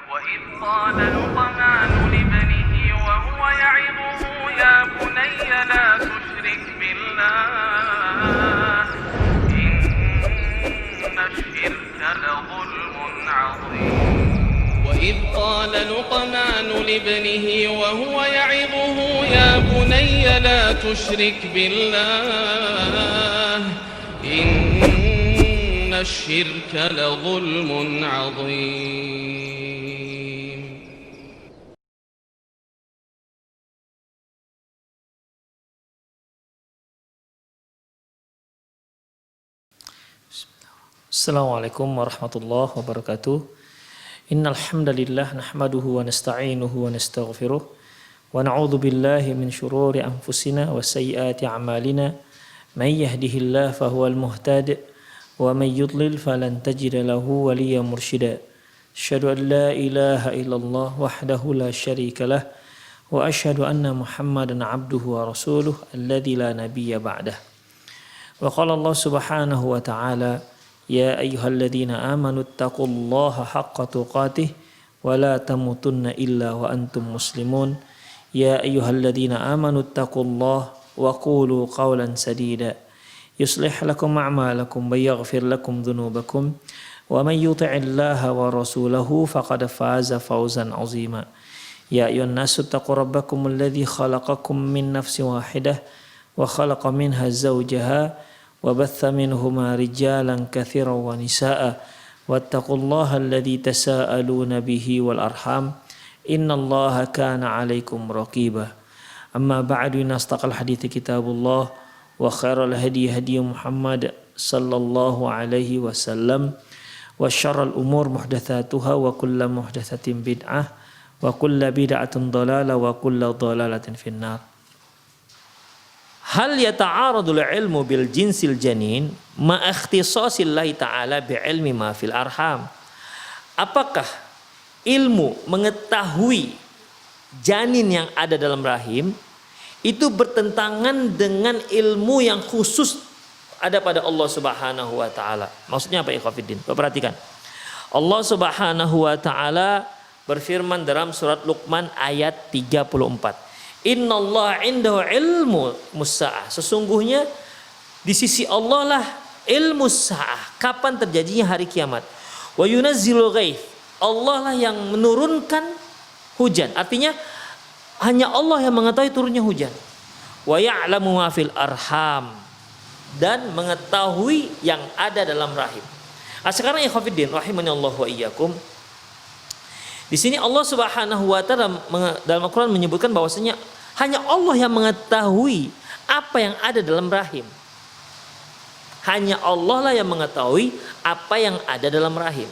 وإذ قال لقمان لابنه وهو يعظه يا بني لا تشرك بالله إن الشرك لظلم عظيم وإذ قال لقمان لابنه وهو يعظه يا بني لا تشرك بالله إن الشرك لظلم عظيم. Assalamualaikum warahmatullahi wabarakatuh. Innal hamdalillah nahmaduhu wa nasta'inuhu wa nastaghfiruh wa na'udzu billahi min shururi anfusina wa sayyiati a'malina. May yahdihillahu fahuwal muhtadi wa may yudlil falan tajida lahu waliyyan mursyida. Asyhadu an la ilaha illallah wahdahu la syarika lah wa asyhadu anna Muhammadan 'abduhu wa rasuluh alladzi la nabiyya ba'dah. Wa qala Allah subhanahu wa ta'ala ya ayyuhalladzina amanu taqullaha haqqa tuqatih wa la tamutunna illa wa antum muslimun. Ya ayyuhalladzina amanu taqullaha wa qulu qawlan sadida yuslih lakum a'malakum wa yaghfir lakum dhunubakum wa man yuti'illaha wa rasulahu faqad faza fawzan 'azima. Ya ayyuhan nasu taqu rabbakum alladzi khalaqakum min nafsin wahidah wa khalaqa minha zawjaha وبث منهما رجالا كثيرا ونساء واتقوا الله الذي تساءلون به والأرحام إن الله كان عليكم رقيبا. أما بعد إن أصدق الحديث كتاب الله وخير الهدي هدي محمد صلى الله عليه وسلم وشر الأمور محدثاتها وكل محدثة بدعة وكل بدعة ضلالة وكل ضلالة في النار. Hal yata'aradul ilmu bil jinsil janin ma ikhtisasillahi ta'ala bi ilmi ma fil arham. Apakah ilmu mengetahui janin yang ada dalam rahim itu bertentangan dengan ilmu yang khusus ada pada Allah Subhanahu wa taala? Maksudnya apa ikhwatiddin? Perhatikan. Allah Subhanahu wa taala berfirman dalam surat Luqman ayat 34. Innallaha indahu ilmu musa'ah. Sesungguhnya di sisi Allah lah ilmu sa'ah, kapan terjadinya hari kiamat. Wa yunazzilul ghaith. Allah lah yang menurunkan hujan. Artinya hanya Allah yang mengetahui turunnya hujan. Wa ya'lamu ma fil arham. Dan mengetahui yang ada dalam rahim. Nah, sekarang ya khafidin rahimanallahu wa iyyakum. Di sini Allah Subhanahu wa taala dalam Al-Qur'an menyebutkan bahwasanya hanya Allah yang mengetahui apa yang ada dalam rahim. Hanya Allah lah yang mengetahui apa yang ada dalam rahim.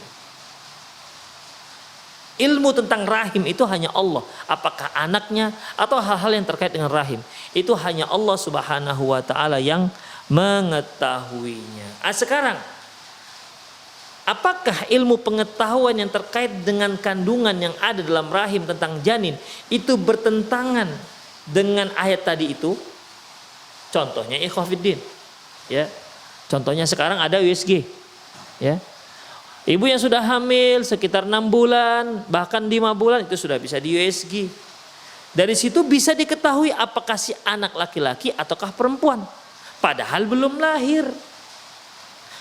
Ilmu tentang rahim itu hanya Allah. Apakah anaknya atau hal-hal yang terkait dengan rahim, itu hanya Allah Subhanahu wa taala yang mengetahuinya. Sekarang apakah ilmu pengetahuan yang terkait dengan kandungan yang ada dalam rahim tentang janin itu bertentangan dengan ayat tadi itu? Contohnya ikhwatiddin, ya. Contohnya sekarang ada USG, ya. Ibu yang sudah hamil sekitar 6 bulan, bahkan 5 bulan itu sudah bisa di USG. Dari situ bisa diketahui apakah si anak laki-laki ataukah perempuan, padahal belum lahir.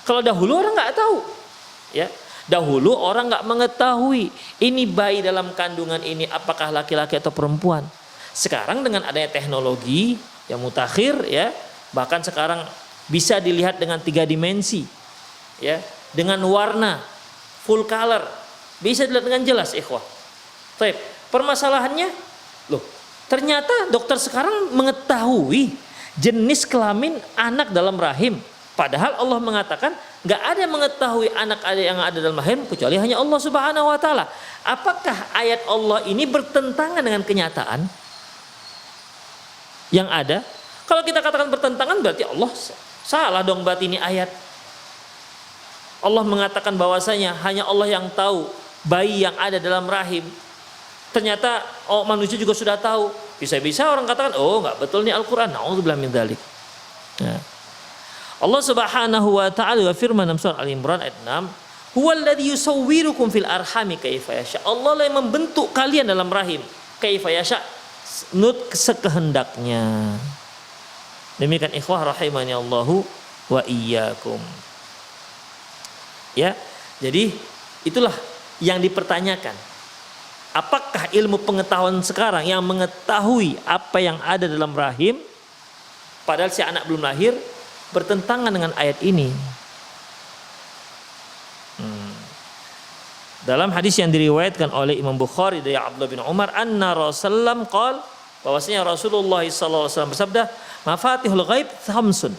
Kalau dahulu orang nggak tahu. Ya, dahulu orang nggak mengetahui ini bayi dalam kandungan ini apakah laki-laki atau perempuan. Sekarang dengan adanya teknologi yang mutakhir, ya, bahkan sekarang bisa dilihat dengan 3 dimensi, ya, dengan warna full color, bisa dilihat dengan jelas, ikhwah. Baik, permasalahannya, loh, ternyata dokter sekarang mengetahui jenis kelamin anak dalam rahim. Padahal Allah mengatakan nggak ada yang mengetahui anak ada yang ada dalam rahim kecuali hanya Allah Subhanahu wa taala. Apakah ayat Allah ini bertentangan dengan kenyataan yang ada? Kalau kita katakan bertentangan berarti Allah salah dong, berarti ini ayat. Allah mengatakan bahwasanya hanya Allah yang tahu bayi yang ada dalam rahim. Ternyata manusia juga sudah tahu. Bisa-bisa orang katakan, oh nggak betul nih Al-Quran. Na'udzubillah min dzalik. Ya. Allah Subhanahu wa taala berfirman dalam surah Al-Imran ayat 6, Huwallazi yusawwirukum fil arhami kaifa yasha. Allah lah yang membentuk kalian dalam rahim kaifa yasha, sekehendaknya. Demikian ikhwah rahimani Allahu wa iyyakum. Ya, jadi itulah yang dipertanyakan. Apakah ilmu pengetahuan sekarang yang mengetahui apa yang ada dalam rahim padahal si anak belum lahir bertentangan dengan ayat ini? Dalam hadis yang diriwayatkan oleh Imam Bukhari dari Abdullah bin Umar, anna Rasulullah qala, bahwasanya Rasulullah sallallahu alaihi wasallam bersabda, mafatihul ghaib khamsun.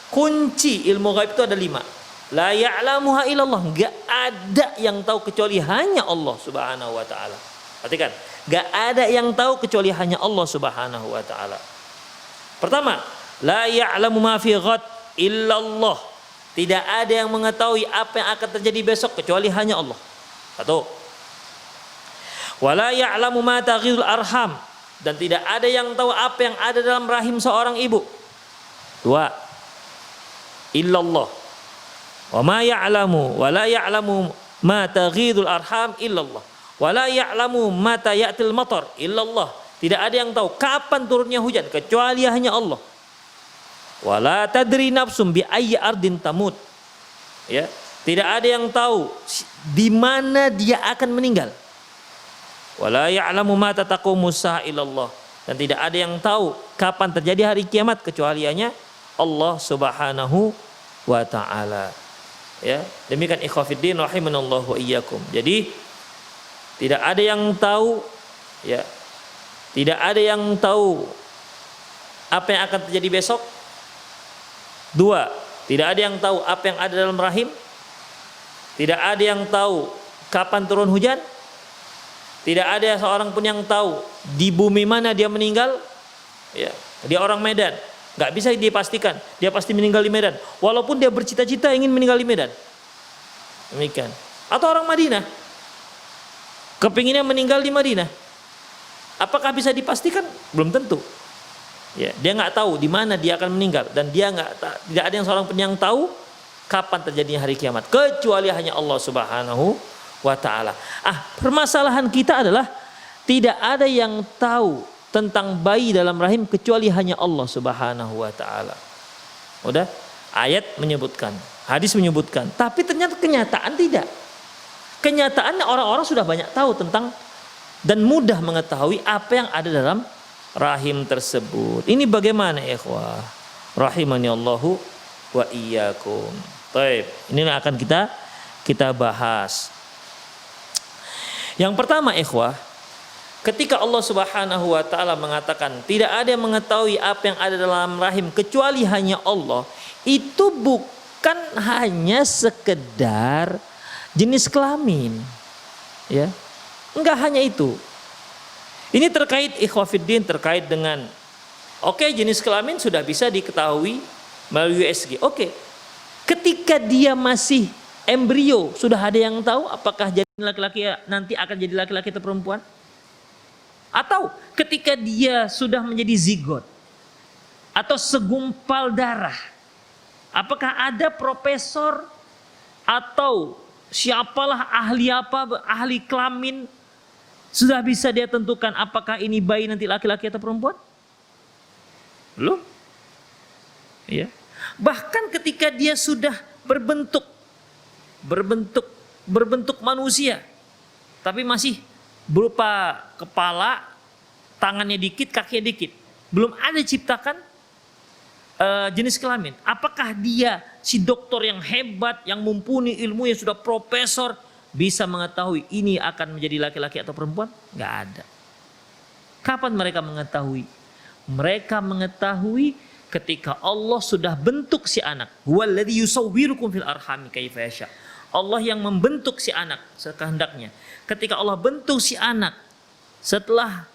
Kunci ilmu ghaib itu ada 5. La ya'lamuha illallah, enggak ada yang tahu kecuali hanya Allah Subhanahu wa taala. Perhatikan, enggak ada yang tahu kecuali hanya Allah Subhanahu wa taala. Pertama, la ya'lamu ma fi ghad illallah. Tidak ada yang mengetahui apa yang akan terjadi besok kecuali hanya Allah. Satu. Wala ya'lamu ma taghidul arham, dan tidak ada yang tahu apa yang ada dalam rahim seorang ibu. 2. Illallah. Wa ma ya'lamu wa la ya'lamu ma taghidul arham illallah. Wa la ya'lamu mata ya'til matar illallah. Tidak ada yang tahu kapan turunnya hujan kecuali hanya Allah. Wa la tadri nafsum bi ayyi ardin tamut. Ya, tidak ada yang tahu di mana dia akan meninggal. Wala ya'lamu ma taqumu sa'a illallah, dan tidak ada yang tahu kapan terjadi hari kiamat kecuali hanya Allah Subhanahu wa taala. Ya, demikian ikhwah fiddin rahimanallahu wa iyyakum. Jadi tidak ada yang tahu, ya. Tidak ada yang tahu apa yang akan terjadi besok. 2, tidak ada yang tahu apa yang ada dalam rahim. Tidak ada yang tahu kapan turun hujan. Tidak ada seorang pun yang tahu di bumi mana dia meninggal. Ya, dia orang Medan, nggak bisa dipastikan dia pasti meninggal di Medan, walaupun dia bercita-cita ingin meninggal di Medan. Demikian. Atau orang Madinah, kepinginnya meninggal di Madinah. Apakah bisa dipastikan? Belum tentu. Ya, dia nggak tahu di mana dia akan meninggal, dan dia tidak ada yang seorang pun yang tahu kapan terjadinya hari kiamat kecuali hanya Allah Subhanahu wa taala. Permasalahan kita adalah tidak ada yang tahu tentang bayi dalam rahim kecuali hanya Allah Subhanahu wa taala. Udah, ayat menyebutkan, hadis menyebutkan, tapi ternyata kenyataan tidak. Kenyataannya orang-orang sudah banyak tahu tentang dan mudah mengetahui apa yang ada dalam rahim tersebut. Ini bagaimana ikhwah? Rahimani Allahu wa iyyakum. Baik, ini akan kita bahas. Yang pertama ikhwah, ketika Allah Subhanahu wa taala mengatakan tidak ada yang mengetahui apa yang ada dalam rahim kecuali hanya Allah, itu bukan hanya sekedar jenis kelamin. Ya. Enggak hanya itu. Ini terkait ikhwah fiddin, terkait dengan jenis kelamin sudah bisa diketahui melalui USG. Ketika dia masih embrio, sudah ada yang tahu apakah jadi laki-laki nanti akan jadi laki-laki atau perempuan? Atau ketika dia sudah menjadi zigot atau segumpal darah, apakah ada profesor atau siapalah ahli kelamin sudah bisa dia tentukan apakah ini bayi nanti laki-laki atau perempuan? Belum. Ya. Bahkan ketika dia sudah berbentuk manusia, tapi masih berupa kepala, tangannya dikit, kakinya dikit, belum ada ciptakan jenis kelamin. Apakah dia si dokter yang hebat, yang mumpuni ilmu, yang sudah profesor, bisa mengetahui ini akan menjadi laki-laki atau perempuan? Nggak ada. Kapan mereka mengetahui? Mereka mengetahui ketika Allah sudah bentuk si anak. Huwallazi yusawwirukum fil arhami kaifa yasha. Allah yang membentuk si anak sekehendaknya. Ketika Allah bentuk si anak, setelah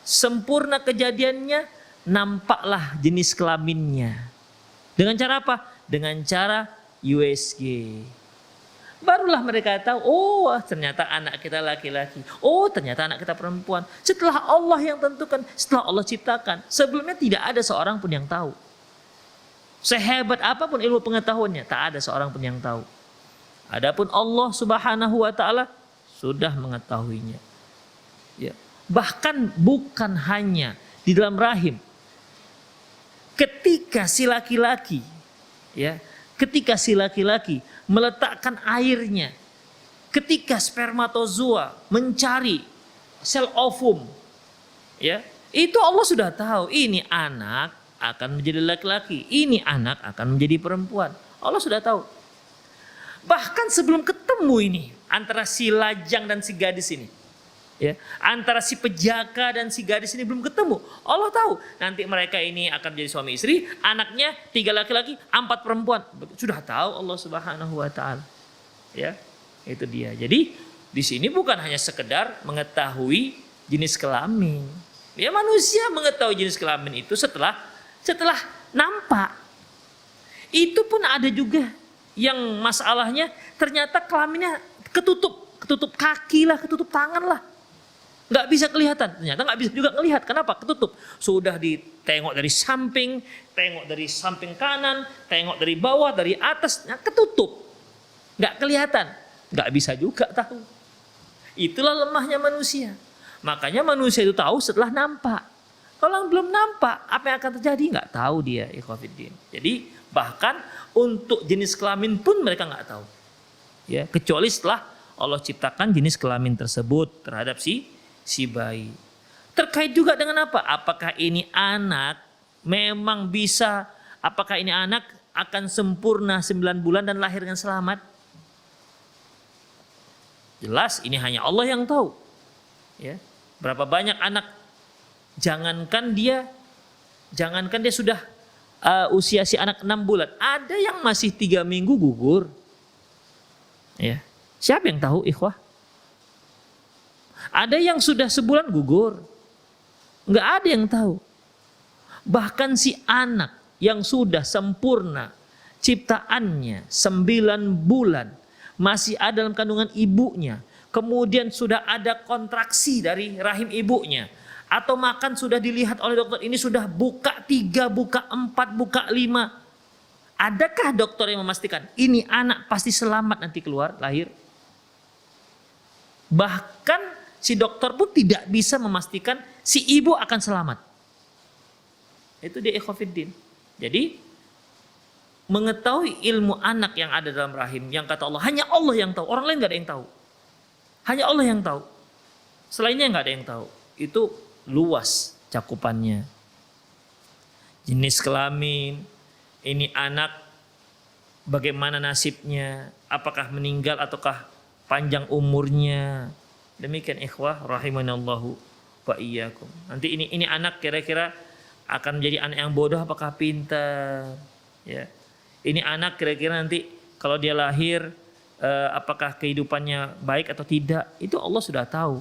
sempurna kejadiannya, nampaklah jenis kelaminnya. Dengan cara apa? Dengan cara USG. Barulah mereka tahu, ternyata anak kita laki-laki. Ternyata anak kita perempuan. Setelah Allah yang tentukan, setelah Allah ciptakan. Sebelumnya tidak ada seorang pun yang tahu. Sehebat apapun ilmu pengetahuannya, tak ada seorang pun yang tahu. Adapun Allah Subhanahu wa taala sudah mengetahuinya. Ya. Bahkan bukan hanya di dalam rahim. Ketika si laki-laki meletakkan airnya, ketika spermatozoa mencari sel ovum, ya, itu Allah sudah tahu ini anak akan menjadi laki-laki, ini anak akan menjadi perempuan. Allah sudah tahu. Bahkan sebelum ketemu ini antara si lajang dan si gadis ini, ya, antara si pejaka dan si gadis ini belum ketemu. Allah tahu nanti mereka ini akan menjadi suami istri, anaknya 3 laki-laki, 4 perempuan. Sudah tahu Allah Subhanahu wa taala. Ya, itu dia. Jadi di sini bukan hanya sekedar mengetahui jenis kelamin. Ya, manusia mengetahui jenis kelamin itu setelah nampak. Itu pun ada juga yang masalahnya ternyata kelaminnya ketutup kaki lah, ketutup tangan lah. Nggak bisa kelihatan, ternyata nggak bisa juga ngelihat. Kenapa? Ketutup. Sudah ditengok dari samping, tengok dari samping kanan, tengok dari bawah, dari atas, ketutup. Nggak kelihatan, nggak bisa juga tahu. Itulah lemahnya manusia. Makanya manusia itu tahu setelah nampak. Kalau belum nampak, apa yang akan terjadi? Nggak tahu dia, ikhwatiddin. Jadi bahkan untuk jenis kelamin pun mereka nggak tahu. Ya, kecuali setelah Allah ciptakan jenis kelamin tersebut terhadap si bayi. Terkait juga dengan apa? Apakah ini anak memang bisa, apakah ini anak akan sempurna 9 bulan dan lahir dengan selamat? Jelas ini hanya Allah yang tahu. Ya. Berapa banyak anak, jangankan dia sudah usia si anak 6 bulan, ada yang masih 3 minggu gugur. Ya. Siapa yang tahu, ikhwah? Ada yang sudah sebulan gugur. Nggak ada yang tahu. Bahkan si anak yang sudah sempurna ciptaannya 9 bulan, masih ada dalam kandungan ibunya, kemudian sudah ada kontraksi dari rahim ibunya, atau makan sudah dilihat oleh dokter, ini sudah buka 3, buka 4, buka 5. Adakah dokter yang memastikan ini anak pasti selamat nanti keluar, lahir? Bahkan si dokter pun tidak bisa memastikan si ibu akan selamat. Itu dia, ikhwatiddin. Jadi mengetahui ilmu anak yang ada dalam rahim, yang kata Allah, hanya Allah yang tahu. Orang lain gak ada yang tahu. Hanya Allah yang tahu. Selainnya gak ada yang tahu. Itu luas cakupannya. Jenis kelamin, ini anak bagaimana nasibnya, apakah meninggal ataukah panjang umurnya. Demikian ikhwah rahimanallahu wa iyyakum. Nanti ini anak kira-kira akan menjadi anak yang bodoh apakah pintar, ya. Ini anak kira-kira nanti kalau dia lahir apakah kehidupannya baik atau tidak, itu Allah sudah tahu.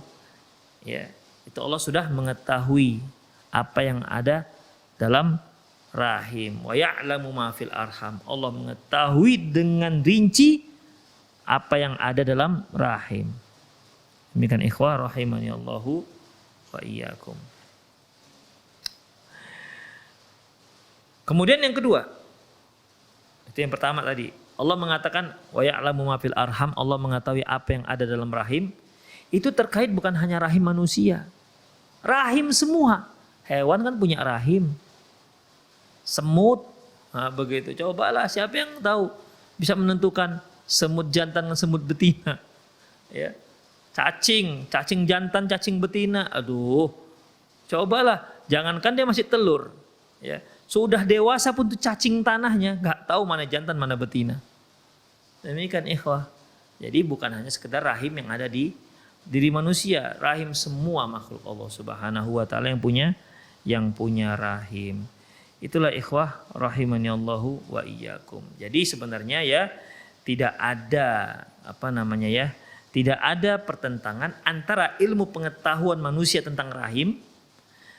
Ya, itu Allah sudah mengetahui apa yang ada dalam rahim. Wa ya'lamu ma fil arham. Allah mengetahui dengan rinci apa yang ada dalam rahim. Demikian ikhwah rahimani Allahu wa iyyakum. Kemudian yang kedua, itu yang pertama tadi. Allah mengatakan wa ya'lamu ma fil arham, Allah mengetahui apa yang ada dalam rahim. Itu terkait bukan hanya rahim manusia. Rahim semua. Hewan kan punya rahim. Semut, nah begitu. Cobalah siapa yang tahu bisa menentukan semut jantan dan semut betina. Ya. Cacing jantan, cacing betina. Aduh. Cobalah, jangankan dia masih telur, ya. Sudah dewasa pun tuh cacing tanahnya nggak tahu mana jantan mana betina. Demikian ikhwah. Jadi bukan hanya sekedar rahim yang ada di diri manusia, rahim semua makhluk Allah Subhanahu wa taala yang punya rahim. Itulah ikhwah rahimani Allahu wa iyyakum. Jadi sebenarnya ya tidak ada tidak ada pertentangan antara ilmu pengetahuan manusia tentang rahim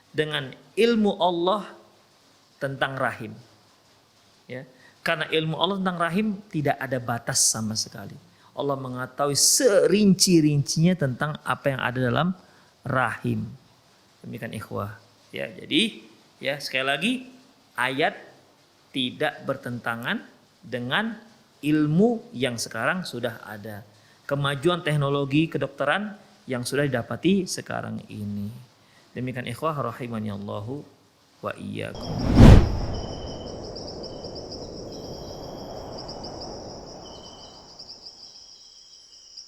dengan ilmu Allah tentang rahim. Ya, karena ilmu Allah tentang rahim tidak ada batas sama sekali. Allah mengetahui serinci-rincinya tentang apa yang ada dalam rahim. Demikian ikhwah. Ya, jadi ya sekali lagi ayat tidak bertentangan dengan ilmu yang sekarang sudah ada, kemajuan teknologi kedokteran yang sudah didapati sekarang ini. Demikian ikhwah rahimani Allahu wa iyyakum.